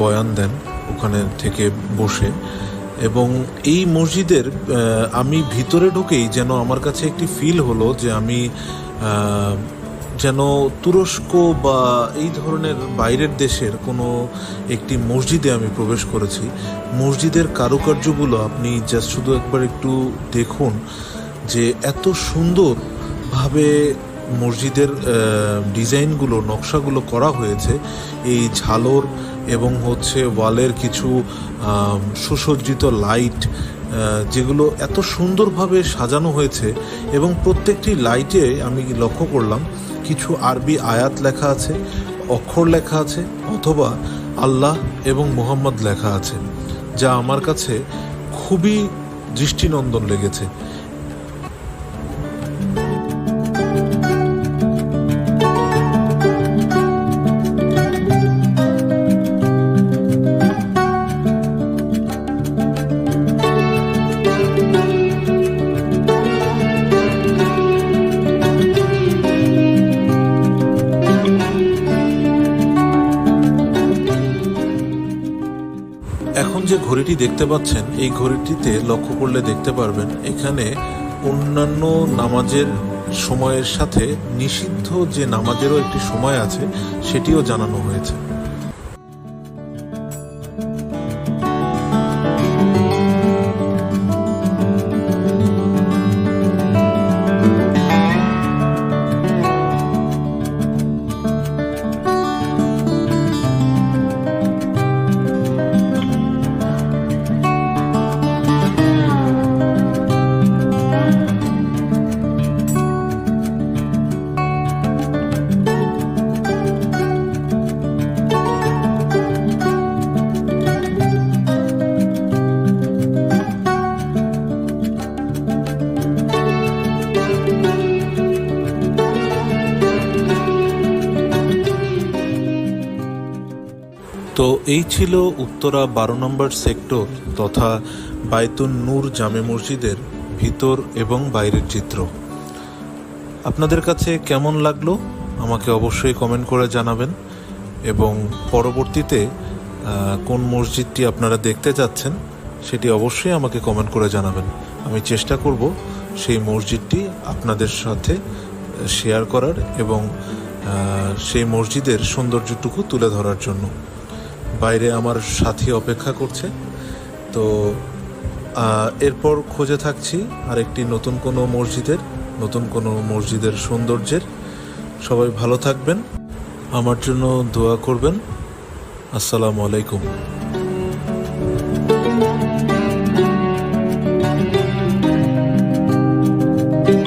বয়ান দেন ওখানে থেকে বসে। এবং এই মসজিদের আমি ভিতরে ঢুকেই যেন আমার কাছে একটি ফিল হলো যে আমি যেন তুরস্ক বা এই ধরনের বাইরের দেশের কোনো একটি মসজিদে আমি প্রবেশ করেছি। মসজিদের কারুকার্যগুলো আপনি জাস্ট শুধু একবার একটু দেখুন যে এত সুন্দরভাবে মসজিদের ডিজাইনগুলো, নকশাগুলো করা হয়েছে। এই ঝালর এবং ওয়ালের কিছু সুসজ্জিত লাইট, যেগুলো এত সুন্দরভাবে সাজানো হয়েছে। এবং প্রত্যেকটি লাইটে আমি লক্ষ্য করলাম কিছু আরবি আয়াত লেখা আছে, অক্ষর লেখা আছে, অথবা আল্লাহ এবং মুহাম্মদ লেখা আছে, যা আমার কাছে খুবই দৃষ্টিনন্দন লেগেছে। এখন যে ঘড়িটি দেখতে পাচ্ছেন, এই ঘড়িটিতে লক্ষ্য করলে দেখতে পারবেন এখানে অন্যান্য নামাজের সময়ের সাথে নিষিদ্ধ যে নামাজেরও একটি সময় আছে সেটিও জানানো হয়েছে। তো এই ছিল উত্তরা 12 নম্বর সেক্টর তথা বায়তুন নূর জামে মসজিদের ভিতর এবং বাইরের চিত্র। আপনাদের কাছে কেমন লাগলো আমাকে অবশ্যই কমেন্ট করে জানাবেন, এবং পরবর্তীতে কোন মসজিদটি আপনারা দেখতে যাচ্ছেন সেটি অবশ্যই আমাকে কমেন্ট করে জানাবেন। আমি চেষ্টা করব সেই মসজিদটি আপনাদের সাথে শেয়ার করার এবং সেই মসজিদের সৌন্দর্যটুকু তুলে ধরার জন্য। বাইরে আমার সাথী অপেক্ষা করছে, তো এরপর খুঁজে থাকছি আরেকটি নতুন কোনো মসজিদের সৌন্দর্যের। সবাই ভালো থাকবেন, আমার জন্য দোয়া করবেন। আসসালামু আলাইকুম।